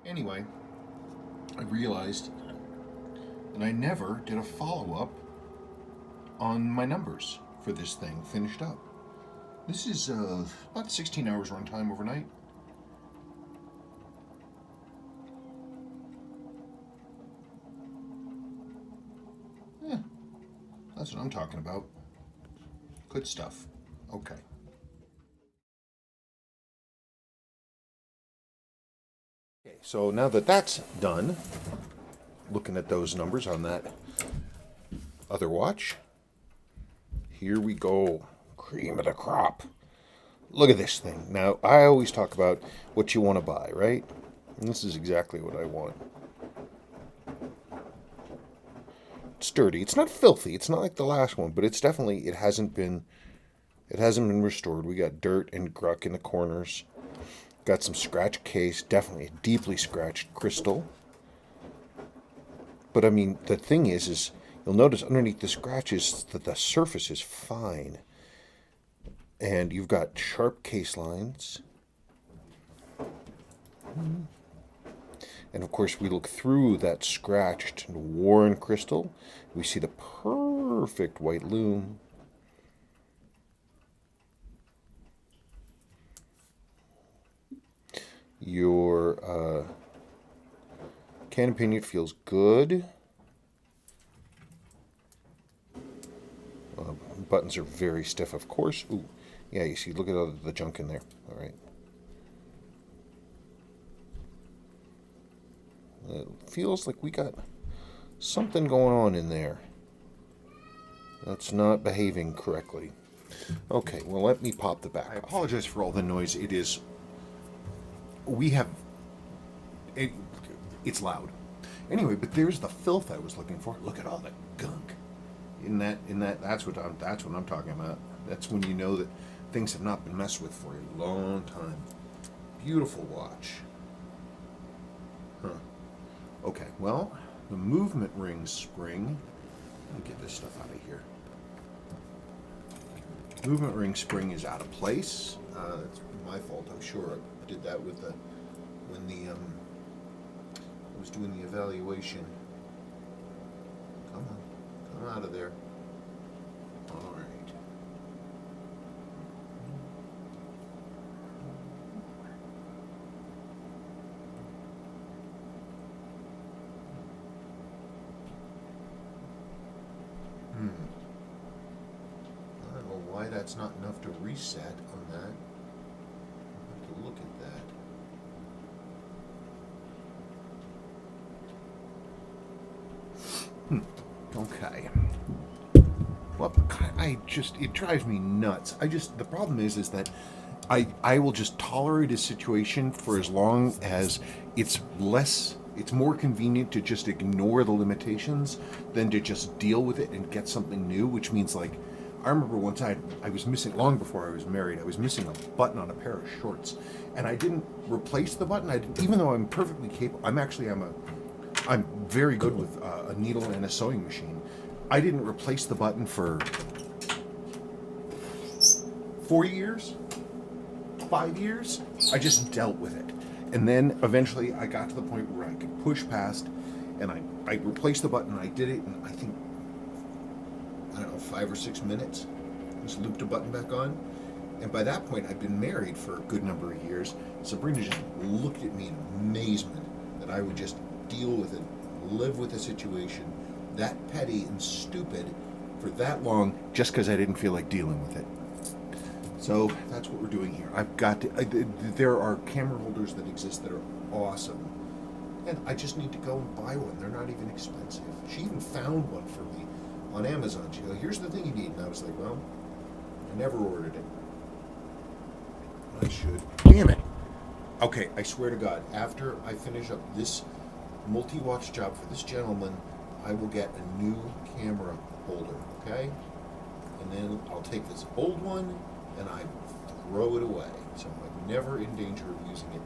Anyway, I realized that I never did a follow-up on my numbers for this thing finished up. This is about 16 hours runtime overnight. Yeah, that's what I'm talking about. Good stuff. Okay. Okay, so now that that's done, looking at those numbers on that other watch, here we go. Cream of the crop. Look at this thing. Now, I always talk about what you want to buy, right? And this is exactly what I want. It's dirty. It's not filthy. It's not like the last one, but it's definitely, it hasn't been restored. We got dirt and gruck in the corners. Got some scratch case, definitely a deeply scratched crystal. But I mean, the thing is you'll notice underneath the scratches that the surface is fine. And you've got sharp case lines. And of course, we look through that scratched and worn crystal. We see the perfect white lume. Your cannon pinion feels good. Buttons are very stiff, of course. Ooh, yeah, you see, look at all the junk in there. All right. It feels like we got something going on in there that's not behaving correctly. Okay, well, let me pop the back. I apologize for all the noise. It is... it's loud. Anyway, but there's the filth I was looking for. Look at all that gunk. That's what I'm talking about. That's when you know that things have not been messed with for a long time. Beautiful watch. Huh. Okay, well, the movement ring spring. Let me get this stuff out of here. Movement ring spring is out of place. It's my fault, I'm sure. I did that with when I was doing the evaluation. Come on, come out of there. All right. I don't know why that's not enough to reset on that. I'll have to look at that. Okay. Well, it drives me nuts. The problem is that I will just tolerate a situation for as long as it's more convenient to just ignore the limitations than to just deal with it and get something new, which means, like, I remember once I was missing, long before I was married, I was missing a button on a pair of shorts, and I didn't replace the button. Even though I'm perfectly capable, I'm very good with a needle and a sewing machine. I didn't replace the button for 4 years, 5 years. I just dealt with it. And then eventually I got to the point where I could push past, and I replaced the button, and I did it in, I think, 5 or 6 minutes. Just looped the button back on. And by that point, I'd been married for a good number of years. Sabrina just looked at me in amazement that I would just deal with it, live with the situation, that petty and stupid for that long, just because I didn't feel like dealing with it. So that's what we're doing here. There are camera holders that exist that are awesome, and I just need to go and buy one. They're not even expensive. She even found one for me on Amazon. She goes, "Here's the thing you need," and I was like, "Well, I never ordered it. I should." Damn it. Okay, I swear to God, after I finish up this multi-watch job for this gentleman, I will get a new camera holder, okay? And then I'll take this old one and I throw it away. So I'm never in danger of using it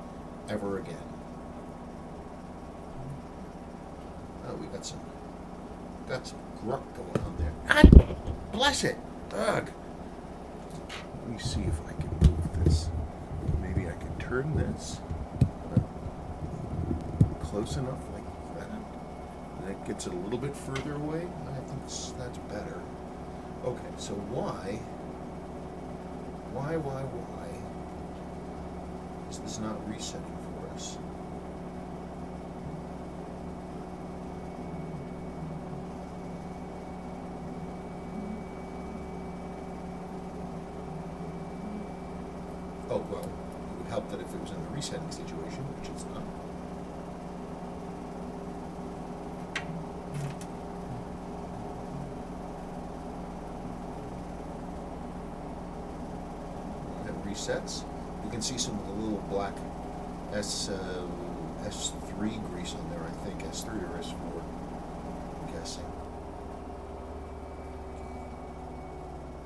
ever again. Oh, we got some gruck going on there. God bless it. Ugh. Let me see if I can move this. Maybe I can turn this. close enough like that. That gets it a little bit further away. I think that's better. Okay, so why is this not resetting for us? Oh, well, it would help that if it was in the resetting situation, which it's not. Resets. You can see some of the little black S3 grease on there, I think. S3 or S4, I'm guessing.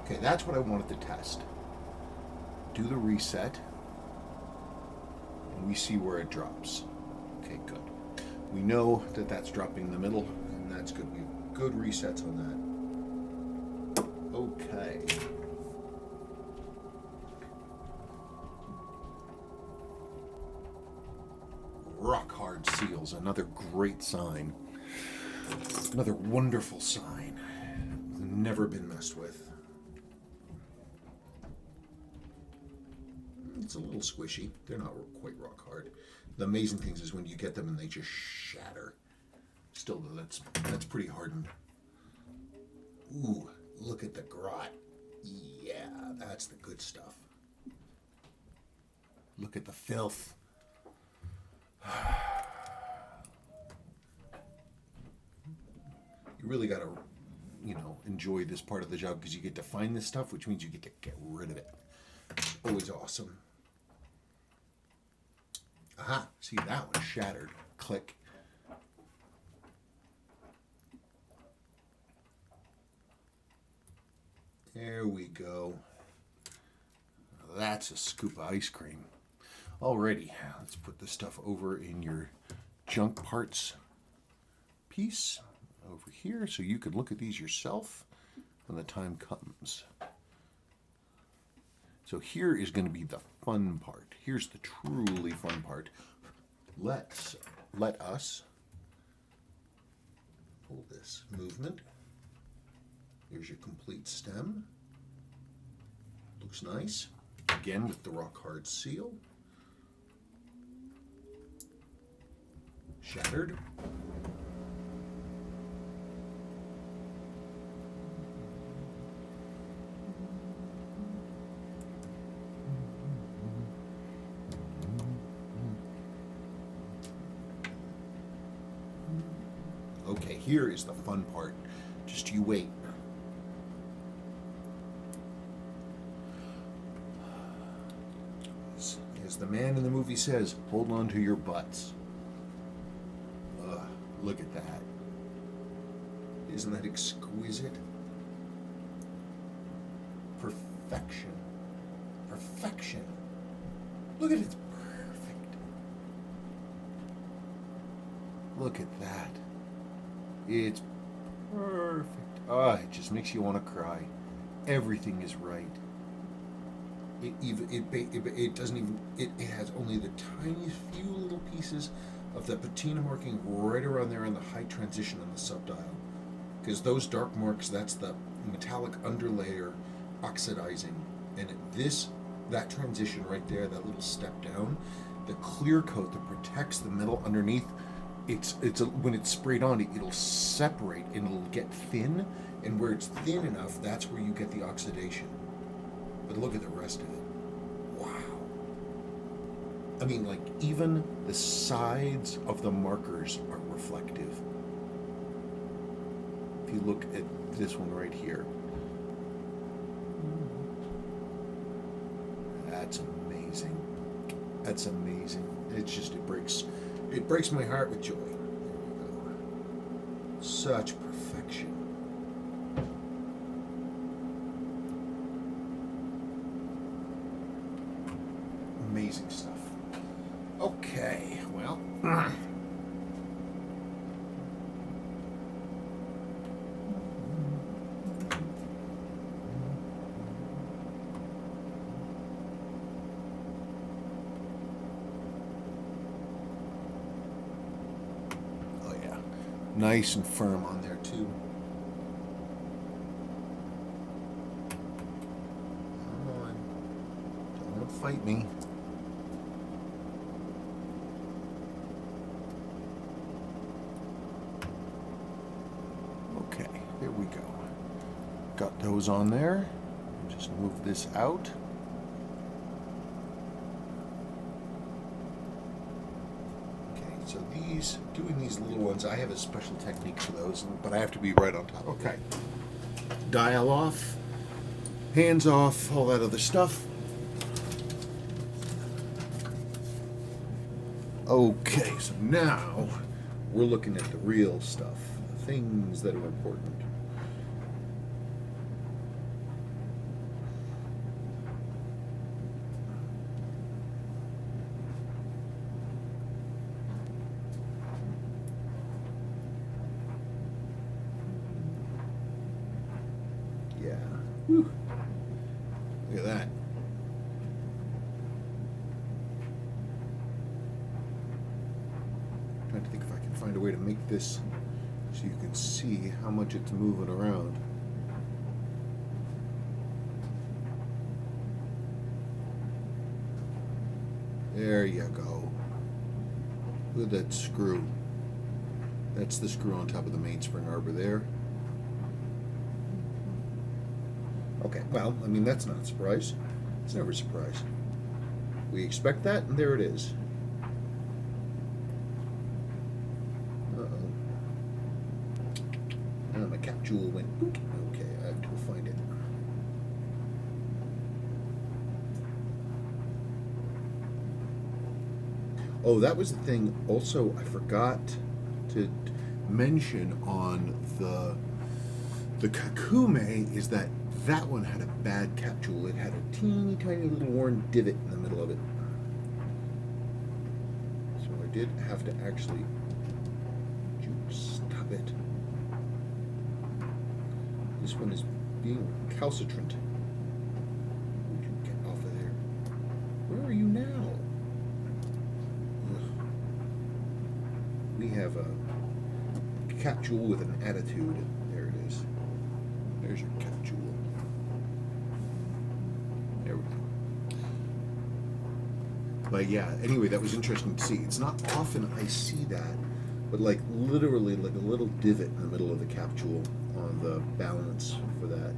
Okay, that's what I wanted to test. Do the reset, and we see where it drops. Okay, good. We know that that's dropping in the middle, and that's good. We have good resets on that. Okay. Rock hard seals, another great sign. Another wonderful sign. Never been messed with. It's a little squishy. They're not quite rock hard. The amazing thing is when you get them and they just shatter. Still though, that's pretty hardened. Ooh, look at the grot. Yeah, that's the good stuff. Look at the filth. You really got to, enjoy this part of the job because you get to find this stuff, which means you get to get rid of it. Always awesome. Aha, see, that one shattered. Click. There we go. That's a scoop of ice cream. Alrighty, let's put this stuff over in your junk parts piece over here so you can look at these yourself when the time comes. So here is going to be the fun part. Here's the truly fun part. Let us pull this movement. Here's your complete stem. Looks nice. Again with the rock hard seal. Shattered. Okay, here is the fun part. Just you wait. As the man in the movie says, hold on to your butts. Look at that. Isn't that exquisite? Perfection. Perfection. Look at it. It's perfect. Look at that. It's perfect. It just makes you want to cry. Everything is right. It doesn't even. It has only the tiniest few little pieces of the patina marking right around there on the height transition on the subdial, because those dark marks, that's the metallic underlayer oxidizing, and that transition right there, that little step down, the clear coat that protects the metal underneath, when it's sprayed on, it'll separate and it'll get thin, and where it's thin enough, that's where you get the oxidation. But look at the rest of it. Wow. I mean, like, even the sides of the markers are reflective. If you look at this one right here. That's amazing. That's amazing. It's just, it breaks my heart with joy. There we go. Such perfection. Amazing stuff. Okay, well. nice and firm on there too. Come on. Don't fight me. Okay, there we go. Got those on there. Just move this out. Okay, so doing these little ones, I have a special technique for those, but I have to be right on top. Okay. Dial off, hands off, all that other stuff. Okay, so now we're looking at the real stuff, the things that are important. Yeah. Whew. Look at that. Trying to think if I can find a way to make this so you can see how much it's moving around. There you go. Look at that screw. That's the screw on top of the mainspring arbor there. Okay, well, I mean, that's not a surprise. It's never a surprise. We expect that, and there it is. Uh-oh. Oh, my cap jewel went boop. Okay, I have to go find it. Oh, that was the thing also I forgot to mention on the Kakume is that one had a bad cap jewel. It had a teeny tiny little worn divot in the middle of it. So I did have to actually stop it. This one is being recalcitrant. Would you get off of there? Where are you now? Ugh. We have a cap jewel with an attitude. There it is. There's your cap jewel. There we go. But yeah, anyway, that was interesting to see. It's not often I see that, but like literally like a little divot in the middle of the cap jewel on the balance for that.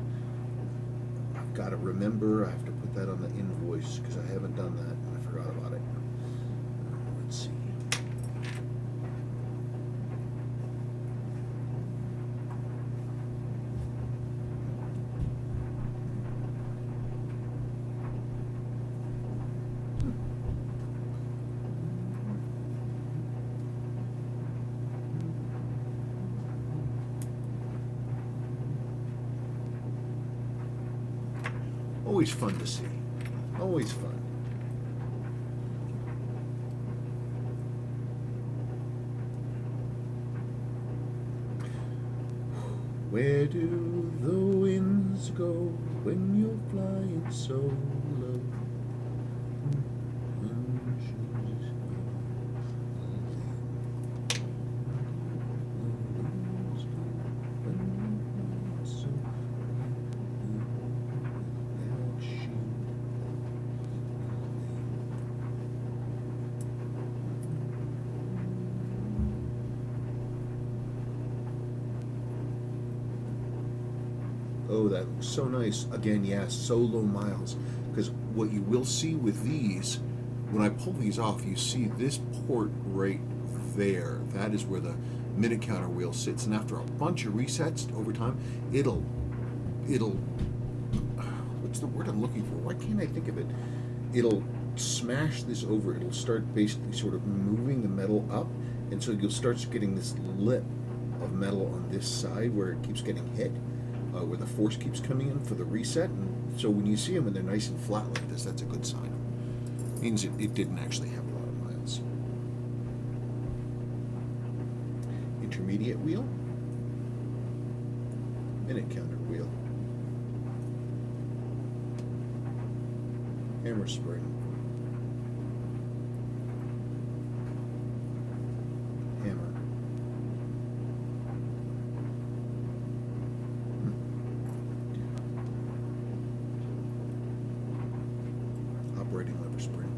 I've got to remember, I have to put that on the invoice because I haven't done that and I forgot about it. Let's see. Always fun to see. Always fun. Where do the winds go when you're flying so low? Oh, that looks so nice. Again, yeah, so low miles. Because what you will see with these, when I pull these off, you see this port right there. That is where the minute counter wheel sits. And after a bunch of resets over time, it'll, what's the word I'm looking for? Why can't I think of it? It'll smash this over. It'll start basically sort of moving the metal up. And so you'll start getting this lip of metal on this side where it keeps getting hit. Where the force keeps coming in for the reset, and so when you see them and they're nice and flat like this, that's a good sign. It means it didn't actually have a lot of miles. Intermediate wheel, minute counter wheel, hammer spring, hammer, spring.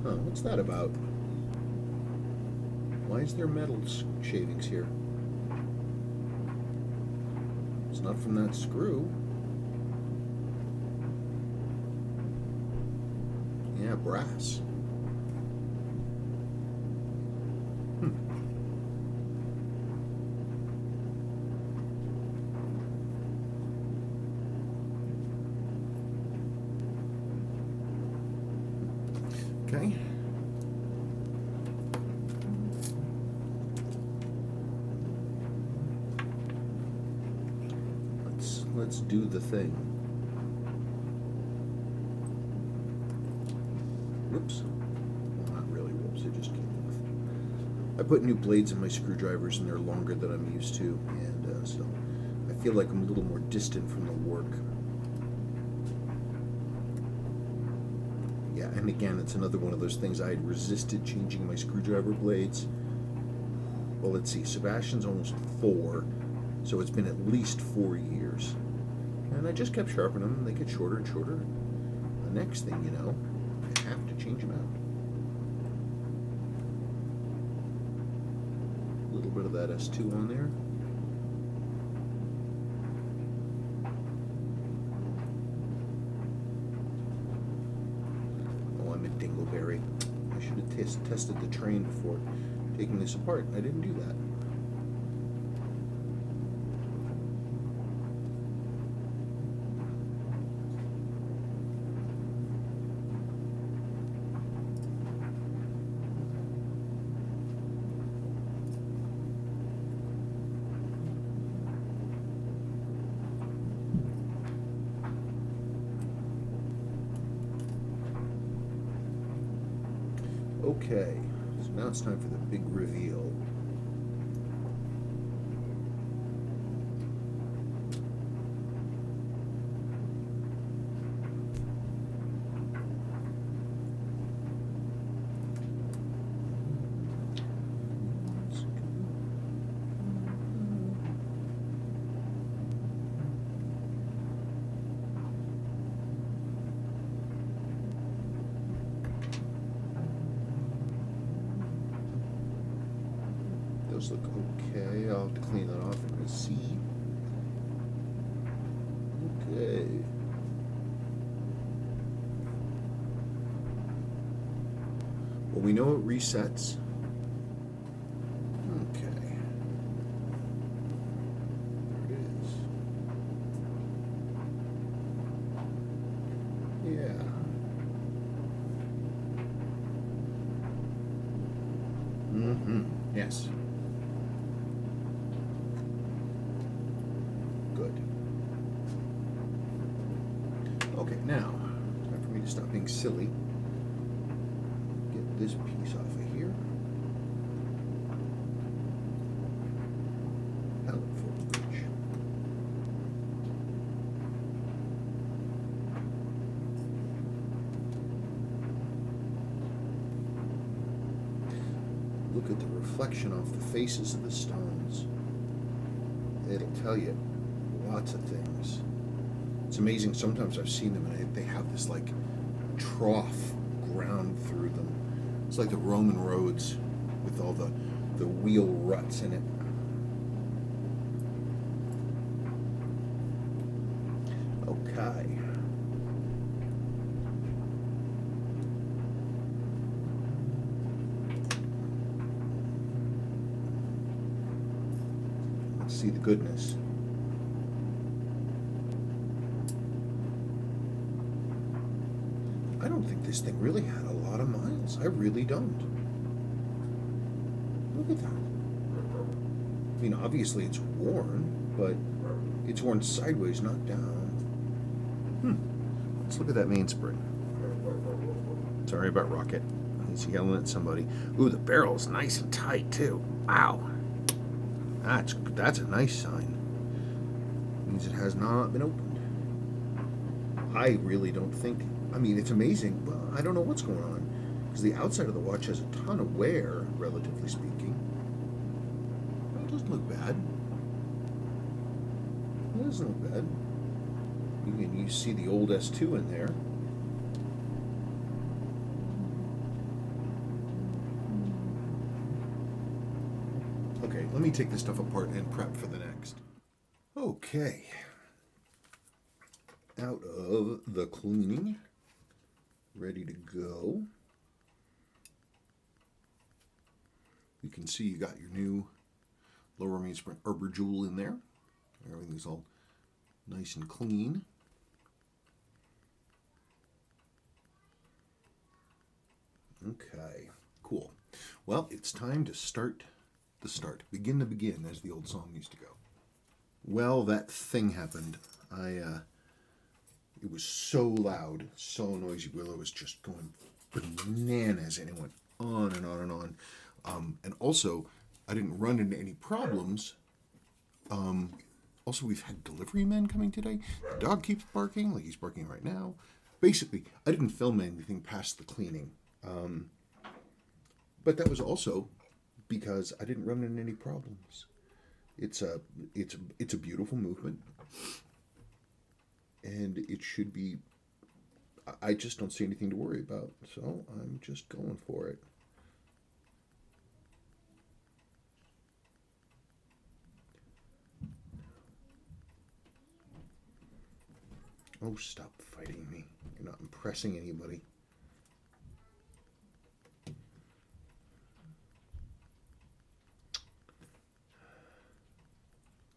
Huh, what's that about? Why is there metal shavings here? It's not from that screw. Yeah, brass. Okay. Let's do the thing. Whoops. Well, not really whoops, it just came off. I put new blades in my screwdrivers and they're longer than I'm used to, and so I feel like I'm a little more distant from the work. Yeah, and again, it's another one of those things I had resisted changing my screwdriver blades. Well, let's see, Sebastian's almost 4, so it's been at least 4 years. And I just kept sharpening them, and they get shorter and shorter. The next thing you know, I have to change them out. A little bit of that S2 on there. Oh, I'm a dingleberry. I should have tested the train before taking this apart. I didn't do that. Okay, so now it's time for the big reveal. Those look okay. I'll have to clean that off and see. Okay. Well, we know it resets. Okay. There it is. Yeah. Mm-hmm. Yes. Good. Okay, now, time for me to stop being silly. Get this piece off of here. Pallet fold bridge. Look at the reflection off the faces of the stones. It'll tell you lots of things. It's amazing. Sometimes I've seen them and they have this like trough ground through them. It's like the Roman roads with all the wheel ruts in it. Okay. Let's see the goodness. I don't think this thing really had a lot of miles. I really don't. Look at that. I mean, obviously it's worn, but it's worn sideways, not down. Let's look at that mainspring. Sorry about Rocket. He's yelling at somebody. Ooh, the barrel's nice and tight, too. Wow. That's a nice sign. Means it has not been opened. I really don't think... I mean, it's amazing, but I don't know what's going on. Because the outside of the watch has a ton of wear, relatively speaking. doesn't look bad. It doesn't look bad. You see the old S2 in there. Okay, let me take this stuff apart and prep for the next. Okay. Out of the cleaning. Ready to go. You can see you got your new lower mainspring arbor jewel in there. Everything's all nice and clean. Okay, cool. Well, it's time to start the start. Begin to begin, as the old song used to go. Well, that thing happened. It was so loud, so noisy. Willow was just going bananas, and it went on and on and on. And also, I didn't run into any problems. Also, we've had delivery men coming today. The dog keeps barking, like he's barking right now. Basically, I didn't film anything past the cleaning. But that was also because I didn't run into any problems. It's a beautiful movement. And it should be, I just don't see anything to worry about. So I'm just going for it. Oh, stop fighting me. You're not impressing anybody.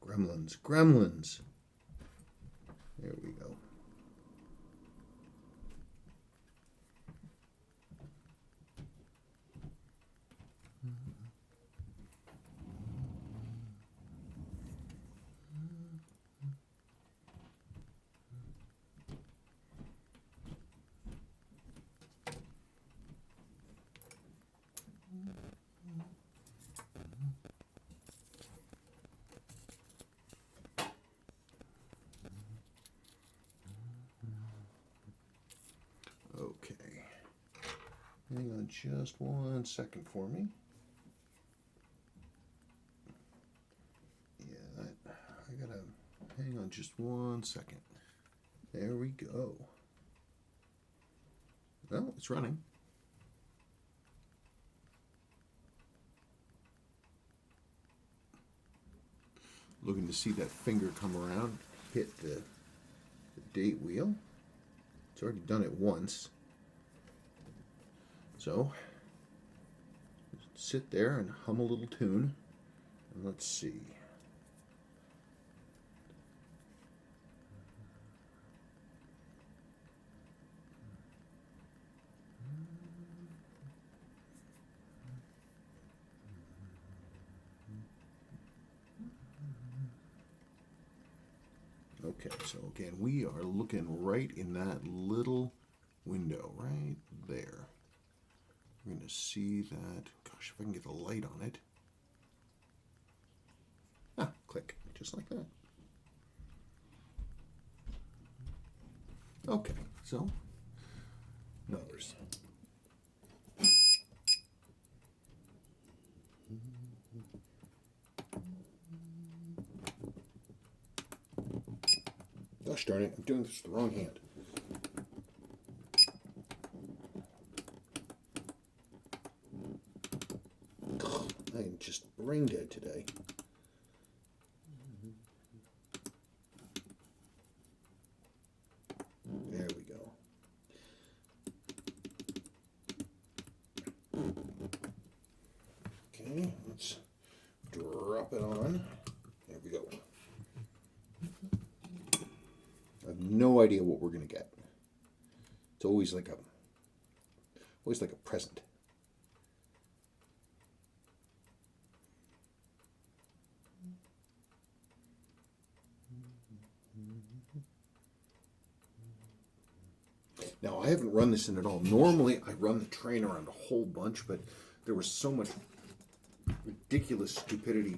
Gremlins, gremlins. There we go. Okay. Hang on just 1 second for me. Yeah, I gotta hang on just 1 second. There we go. Well, it's running. Looking to see that finger come around, hit the date wheel. It's already done it once. So, sit there and hum a little tune. And let's see. Okay, so again, we are looking right in that little window right there. We're going to see that. Gosh, if I can get the light on it. Ah, click, just like that. Okay, so numbers. Gosh darn it, I'm doing this with the wrong hand. I am just brain dead today. There we go. Okay, let's drop it on. There we go. I have no idea what we're going to get. It's always like a present. Now, I haven't run this in at all. Normally, I run the train around a whole bunch, but there was so much ridiculous stupidity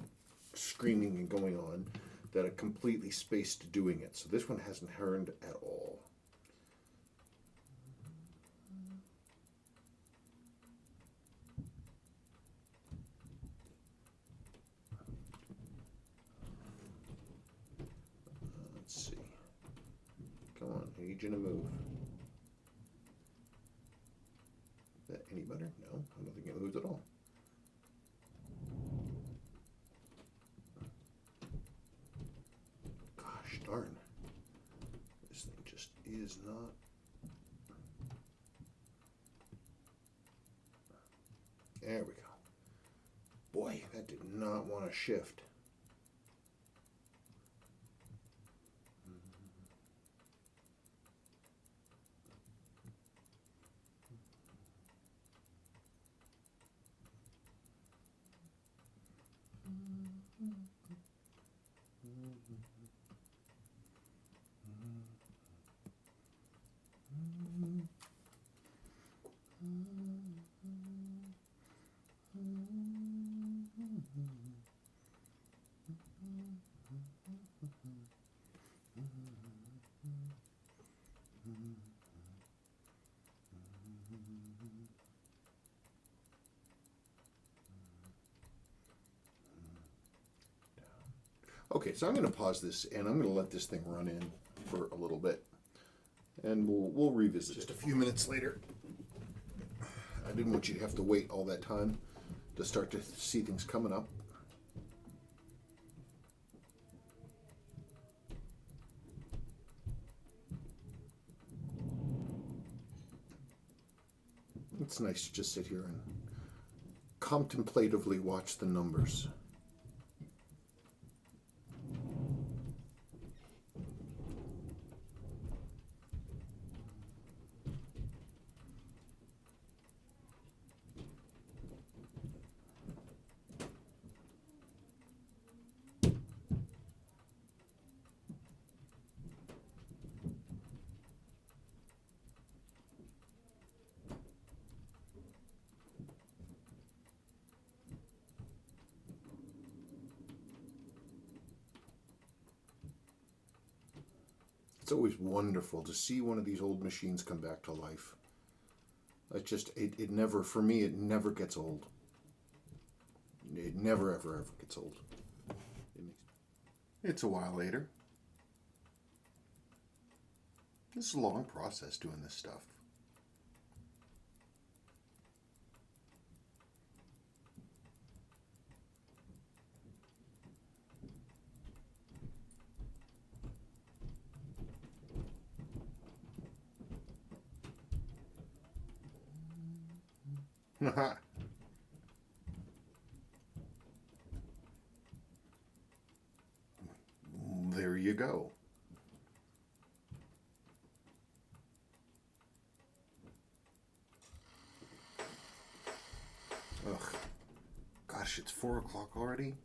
screaming and going on that I completely spaced doing it. So this one hasn't hurned at all. Agent of move. Is that any better? No, I don't think it moves at all. Gosh darn. This thing just is not. There we go. Boy, that did not want to shift. Okay, so I'm going to pause this and I'm going to let this thing run in for a little bit, and we'll revisit just a few minutes later. I didn't want you to have to wait all that time to start to see things coming up. It's nice to just sit here and contemplatively watch the numbers. It's always wonderful to see one of these old machines come back to life. It never, for me, it never gets old. It never, ever, ever gets old. It's a while later. This is a long process doing this stuff. There you go. Ugh. Gosh, it's 4 o'clock already.